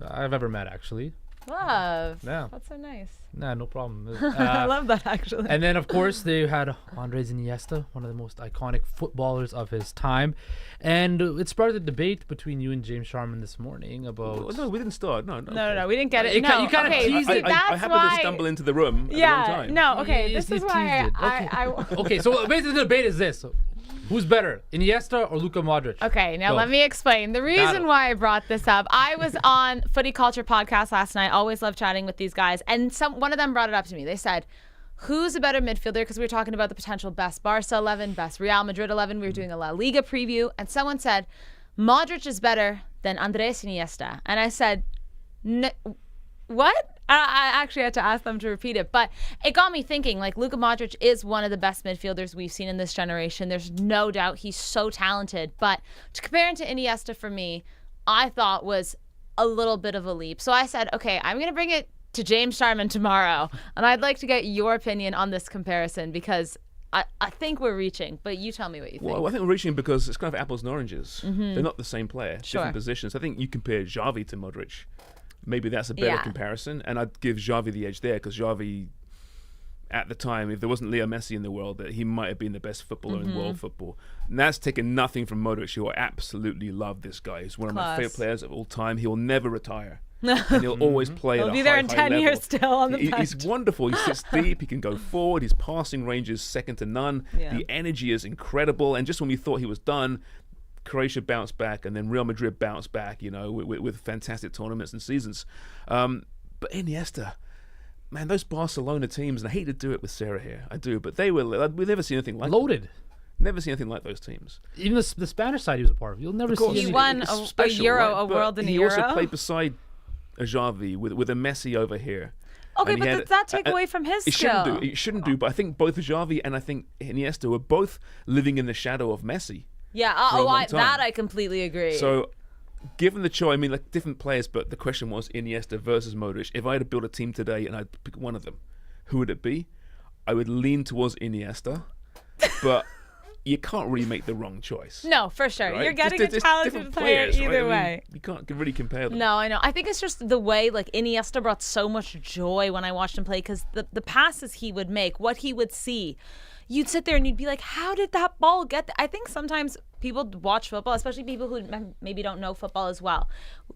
I've ever met, actually. love. Yeah. That's so nice. Nah, no problem. I love that actually. And then, of course, they had Andres Iniesta, one of the most iconic footballers of his time. And it sparked a debate between you and James Sharman this morning about... well, no, we didn't start. No, No, we didn't get it. You No, you kinda okay, teased see, it. I that's happened why. to stumble into the room at the wrong Yeah, time. no, okay. You This is teased why it. I Okay, so basically the debate is this. Who's better, Iniesta or Luka Modric? Okay, now Go. let me explain. The reason Battle. why I brought this up, I was on Footy Culture podcast last night. Always love chatting with these guys. And one of them brought it up to me. They said, who's a better midfielder? Because we were talking about the potential best Barca 11, best Real Madrid 11. We were doing a La Liga preview. And someone said, Modric is better than Andres Iniesta. And I said, what? I actually had to ask them to repeat it, but it got me thinking, like, Luka Modric is one of the best midfielders we've seen in this generation. There's no doubt he's so talented, but to compare him to Iniesta for me, I thought was a little bit of a leap. So I said, okay, I'm going to bring it to James Sharman tomorrow, and I'd like to get your opinion on this comparison because I think we're reaching, but you tell me what you think. Well, I think we're reaching because it's kind of apples and oranges. They're not the same player, Sure. different positions. I think you compare Xavi to Modric. Maybe that's a better Yeah. comparison, and I'd give Xavi the edge there because Xavi, at the time, if there wasn't Leo Messi in the world, that he might have been the best footballer in world football. And that's taken nothing from Modric, who I absolutely love. This guy. He's one of my Class. favorite players of all time. He will never retire. And he'll always play He'll at a be there high, in high 10 level. years still on the He's bench. wonderful. He sits deep. He can go forward. His passing range is second to none. Yeah. The energy is incredible. And just when we thought he was done, Croatia bounced back, and then Real Madrid bounced back, with fantastic tournaments and seasons. But Iniesta, man, those Barcelona teams, and I hate to do it with Sarah here, I do, but we've never seen anything like them. Loaded. Never seen anything like those teams. Even the Spanish side he was a part of. You'll never see He any. won It's a special, Euro, right? a But World and a he Euro. also played beside a Xavi with a Messi over here. Okay, And he but had does that take away from his It skill? shouldn't do. It shouldn't do. But I think both Xavi and I think Iniesta were both living in the shadow of Messi. Yeah, for a long that time. I completely agree. So, given the choice, I mean, like different players, but the question was Iniesta versus Modric. If I had to build a team today and I'd pick one of them, who would it be? I would lean towards Iniesta, but you can't really make the wrong choice. No, for sure. Right? You're getting Just a talented different player players, either right? I mean, way. you can't really compare them. No, I know. I think it's just the way like Iniesta brought so much joy when I watched him play because the passes he would make, what he would see, you'd sit there and you'd be like, how did that ball get there? I think sometimes people watch football, especially people who maybe don't know football as well.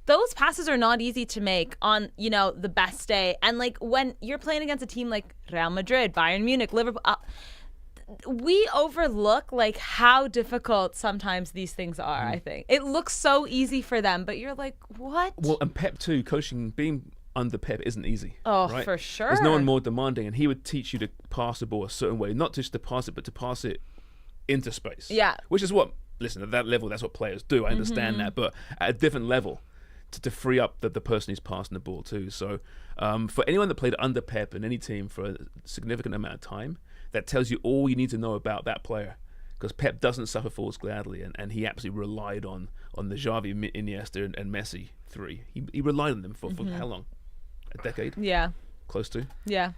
Those passes are not easy to make on, the best day. And like when you're playing against a team like Real Madrid, Bayern Munich, Liverpool, we overlook like how difficult sometimes these things are. I think it looks so easy for them, but you're like, what? Well, and Pep too, being under Pep isn't easy. Oh, right? for sure. There's no one more demanding, and he would teach you to pass the ball a certain way, not just to pass it, but to pass it into space. Yeah. Which is what, listen, at that level, that's what players do. I understand that, but at a different level, to free up the person who's passing the ball too. So for anyone that played under Pep in any team for a significant amount of time, that tells you all you need to know about that player, because Pep doesn't suffer fools gladly, and he absolutely relied on the Xavi, Iniesta, and Messi three. He relied on them for how long? A decade? Yeah. Close to? Yeah.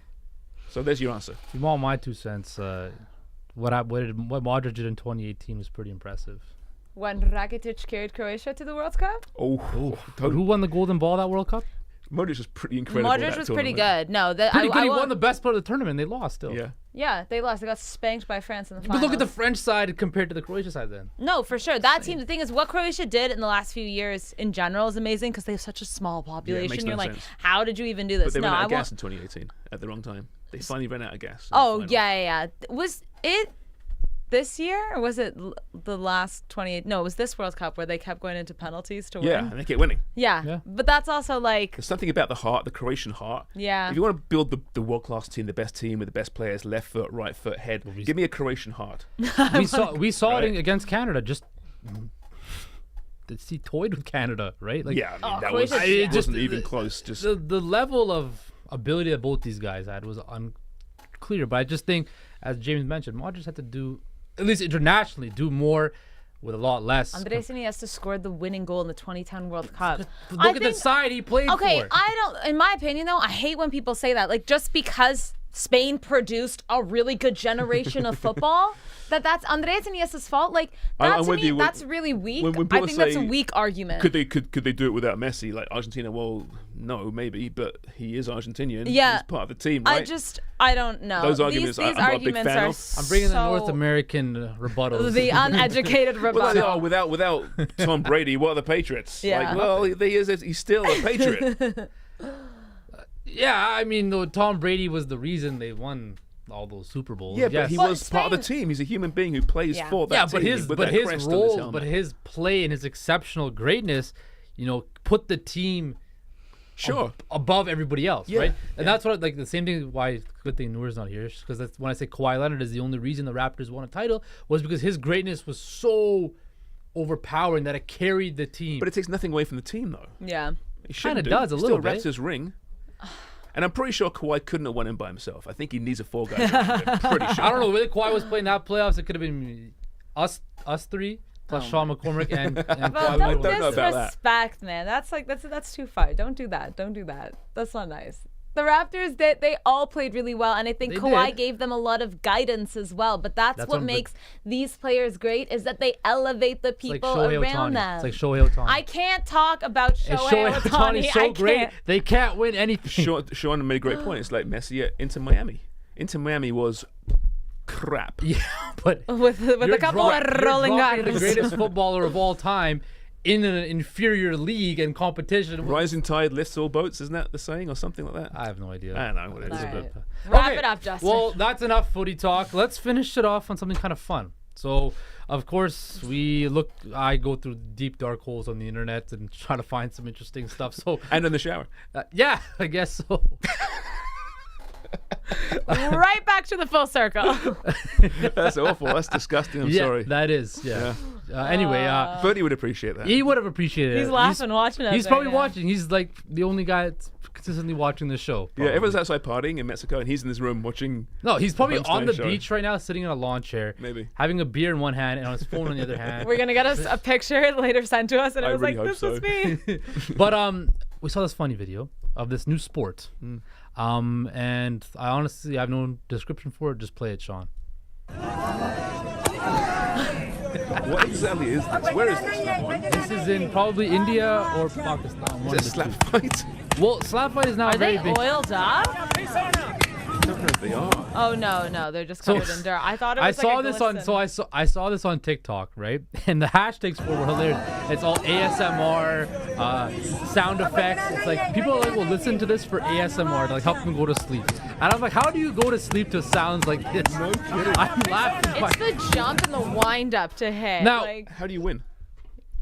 So there's your answer. If you want my 2 cents, what Modric did in 2018 was pretty impressive. When Rakitic carried Croatia to the World Cup? But who won the Golden Ball that World Cup? Modric was pretty incredible. Modric was pretty good. No, Pretty good. He won the best part of the tournament. They lost still. Yeah. Yeah, they lost. They got spanked by France in the final. But look at the French side compared to the Croatia side then. No, for sure. That team, the thing is, what Croatia did in the last few years in general is amazing because they have such a small population. makes You're no like, sense. how did you even do this? But they no, ran out I of won't. gas in 2018 at the wrong time. They finally ran out of gas. Oh, yeah. Was it this year or was it the last 28? No, it was this World Cup where they kept going into penalties to win. Yeah, and they kept winning. Yeah. But that's also like, There's something about the heart, the Croatian heart. yeah. If you want to build the world-class team, the best team with the best players, left foot, right foot, head, give me a Croatian heart. we saw Right. it against Canada. Just he toyed with Canada, right? Like, Yeah, I mean, that Croatia- was it it just- wasn't even close. Just the level of ability that both these guys had was unclear. But I just think, as James mentioned, Modric had to do, at least internationally, do more with a lot less. Andres Iniesta scored the winning goal in the 2010 World Cup. Look at the side he played Okay, for. in my opinion though, I hate when people say that. Like just because Spain produced a really good generation of football, that's Andres Iniesta's fault. Like that I'm to with me, you. that's really weak. when I people think that's a say, weak argument. could they do it without Messi? Like Argentina, well, no, maybe, but he is Argentinian. Yeah. He's part of the team, right? I don't know. Those arguments these I'm not a big arguments fan are of. I'm bringing the so- North American rebuttals. the uneducated Well, rebuttal. no, without Tom Brady, what are the Patriots? Yeah. Like, well, he's still a Patriot. Yeah, I mean, though Tom Brady was the reason they won all those Super Bowls. Yeah, yes. but he But was part of the Spain- team. He's a human being who plays Yeah. for that Yeah, team. but with that his crest on role, helmet. but his play and his exceptional greatness, put the team Sure. above everybody else, Yeah, right? And that's what, like, the same thing. Why good thing Noor's not here, because that's when I say Kawhi Leonard is the only reason the Raptors won a title was because his greatness was so overpowering that it carried the team. But it takes nothing away from the team, though. Yeah. It shouldn't Kinda do. does a He little still bit. Raptors ring. And I'm pretty sure Kawhi couldn't have won him by himself. I think he needs a four guy. I'm pretty sure. I don't know whether Kawhi was playing that playoffs. It could have been us three plus Sean McCormick and Well, Kawhi don't don't know about that. disrespect, man. That's too far. Don't do that. Don't do that. That's not nice. The Raptors, they all played really well, and I think They Kawhi did. gave them a lot of guidance as well. But that's That's what what- makes these players great is that they elevate the It's like people Shohei around Ohtani. them. It's like Shohei Ohtani. I can't talk about And Shohei Ohtani. Ohtani's so I great. can't. They can't win anything. Sean made a great point. It's like Messi at Inter Miami. Inter Miami was crap. Yeah, but With you're a couple dro- of you're rolling dropping the eyes. greatest footballer of all time in an inferior league and competition. Rising tide lifts all boats, isn't that the saying, or something like that? I have no idea. I don't know what it is. All but- right. Wrap it up, Justin. Well, that's enough footy talk. Let's finish it off on something kind of fun. So, of course, I go through deep dark holes on the internet and try to find some interesting stuff. So, And in the shower. yeah, I guess so. Right back to the full circle. That's awful. That's disgusting. I'm yeah, sorry. that is. Yeah. Anyway, Bertie would appreciate that. he would have appreciated it. He's laughing watching us. He's right probably now. watching. He's like the only guy that's consistently watching the show. Yeah, probably. everyone's outside partying in Mexico, and he's in this room watching. No, he's probably Homestand on the Show. beach right now, sitting in a lawn chair, Maybe. having a beer in one hand and on his phone on the other hand. We're gonna get us a picture later sent to us, and it I was really like, hope "This is me." But we saw this funny video of this new sport, and I honestly have no description for it. Just play it, Sean. What exactly is this? Where is this? This is in probably India or Pakistan. One Is it a of the slap two. fight? Well, slap fight is now Are very they big. oiled up? I don't know if they are. Oh no, they're just So- covered in dirt. I thought it I was like saw a this on glisten. I saw this on TikTok, right? And the hashtags for it were hilarious. It's all ASMR, sound effects. It's like people are like, well, listen to this for ASMR to like help them go to sleep. And I'm like, how do you go to sleep to sounds like this? No kidding. I'm laughing. It's the jump and the wind up to hit. Now- like, How do you win?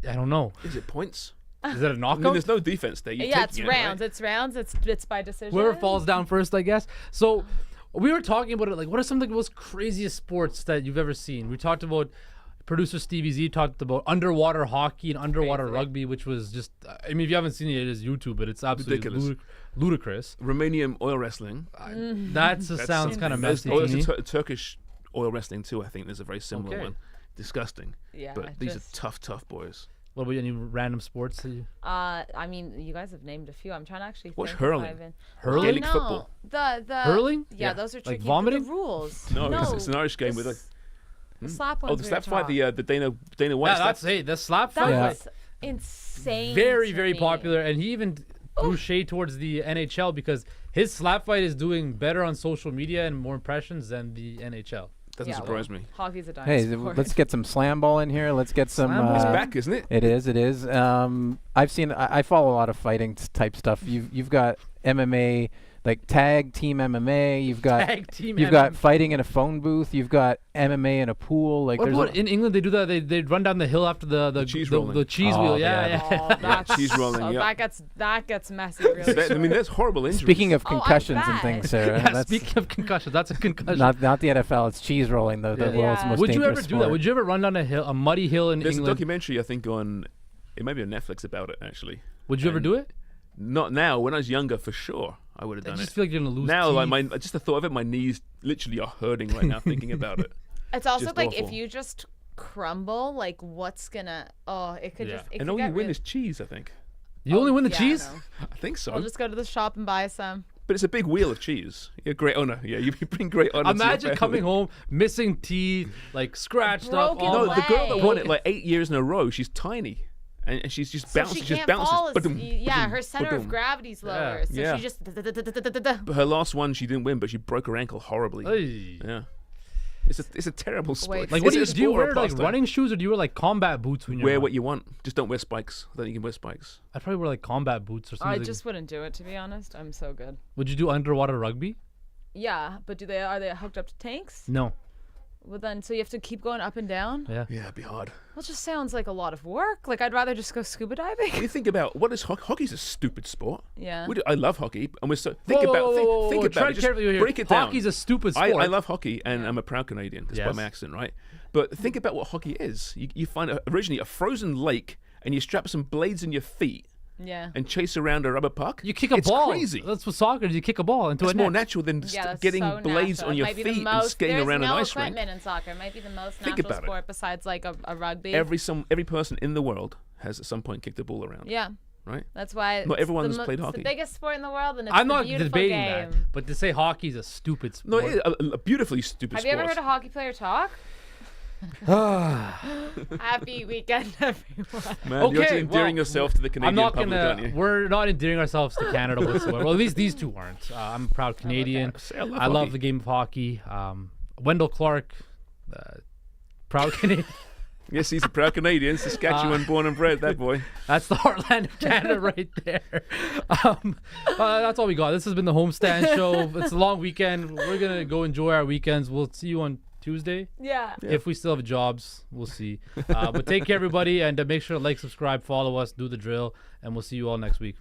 I don't know. Is it points? Is it a I knockout? mean, there's no defense there. yeah, it's rounds. It's rounds. It's by decision. Whoever falls down first, I guess. So we were talking about it. Like, what are some of the most craziest sports that you've ever seen? We talked about producer Stevie Z talked about underwater hockey and underwater Crazy. rugby, which was just. I mean, if you haven't seen it, it is YouTube, but it's absolutely Ridiculous. ludicrous. Romanian oil wrestling. That sounds something. kind of There's- messy to there's me. Turkish oil wrestling too. I think there's a very similar Okay. one. Disgusting. Yeah, But these are just- tough boys. What about any random sports? That you... I mean, you guys have named a few. I'm trying to actually. What's think if hurling? I've been- Hurling? Gaelic no, football. The Hurling? Yeah, Yeah. those are Like tricky. vomiting? The rules. No, it's an Irish game with a. the slap Oh, ones the we slap were fight. taught. The Dana White. Yeah, slap. that's the slap fight. Yeah. That's insane. Very, to very me. popular, and he even threw shade towards the NHL because his slap fight is doing better on social media and more impressions than the NHL. Doesn't Yeah, surprise well, me. Hockey's a dime Hey, sport. let's get some slam ball in here. Let's get some. Slam ball? It's Uh, back, isn't it? It is. It is. I've seen. I follow a lot of fighting type stuff. You've got MMA, like tag team MMA. You've got Tag team You've got fighting in a phone booth. You've got MMA in a pool. Like What there's about in England? They do that. They run down the hill after the cheese rolling. the cheese Oh, wheel. yeah. Yeah. Oh, that's, cheese rolling, so yeah. that gets messy really I mean, there's horrible injuries. Speaking of Oh, I concussions and bet. things, Sarah. Yeah, that's speaking of concussions, that's a concussion. not the NFL. It's cheese rolling, the Yeah. world's Yeah. most Would you dangerous ever do that? sport. Would you ever run down a muddy hill in There's a England? documentary I think on. It may be on Netflix about it actually. Would you ever and do it? Not now. When I was younger, for sure, I would have I done just it. feel like you're gonna lose. Now, like teeth. just the thought of it, my knees literally are hurting right now thinking about it. It's also Just like awful. if you just crumble, like what's gonna? Oh, it could Yeah. just. It And could all you get win really- is cheese, I think. You only win the yeah, I cheese. know. I think so. I'll just go to the shop and buy some. But it's a big wheel of cheese. You're great honor. Yeah, you bring great honor. Imagine to your coming family. home missing teeth, like scratched up. Broken all No, the girl that leg. won it like 8 years in a row. She's tiny, and she's just So bouncing. she Just can't bounces. fall. Ba-dum, Yeah, ba-dum, her center ba-dum. of gravity's Yeah. lower, so Yeah. she just. But her last one, she didn't win, but she broke her ankle horribly. Hey. Yeah, it's a terrible sport. Wait, Like, It's what a do you sport or a wear? Like pastime. running shoes, or do you wear like combat boots when you Wear what you want. Just don't wear spikes. Then you can wear spikes. I'd probably wear like combat boots or something. I just wouldn't do it, to be honest. I'm so good. Would you do underwater rugby? Yeah, but are they hooked up to tanks? No. Well, then, so you have to keep going up and down? Yeah. Yeah, it'd be hard. Well, it just sounds like a lot of work. Like, I'd rather just go scuba diving. When you think about what is hockey's a stupid sport. Yeah. I love hockey, and we're so think Whoa, about whoa, think, whoa, whoa, think whoa, about tread it. Just carefully here. break it down. Hockey's a stupid sport. I love hockey, and I'm a proud Canadian, despite Yes. my accent, right? But think about what hockey is. You find originally a frozen lake, and you strap some blades in your feet Yeah. and chase around a rubber puck. You kick a it's ball. Crazy. That's what soccer is. You kick a ball into It's a more net. natural than Yeah, that's getting so blades natural. on It your might be the feet and most- skating there's around no an ice rink. equipment in soccer. It might be the most Think natural about it. sport besides like a rugby. Every person in the world has at some point kicked a ball around. Yeah. Right? That's why Not it's everyone's the played it's hockey. the biggest sport in the world, and it's I'm the not beautiful debating game. that, but to say hockey's a stupid No, sport. it is a beautifully stupid Have sport. you ever heard a hockey player talk? Happy weekend, everyone. Man, you're just Okay, endearing well, yourself to the Canadian I'm not public, gonna. aren't you? We're not endearing ourselves to Canada whatsoever. Well, at least these two aren't. I'm a proud Canadian. Say I love I love hockey. the game of hockey. Wendell Clark, proud Canadian. Yes, he's a proud Canadian, Saskatchewan born and bred, that boy. That's the heartland of Canada right there. That's all we got. This has been the Homestand Show. It's a long weekend. We're gonna go enjoy our weekends. We'll see you on Tuesday. Yeah. If we still have jobs, we'll see. But take care, everybody, and make sure to like, subscribe, follow us, do the drill, and we'll see you all next week.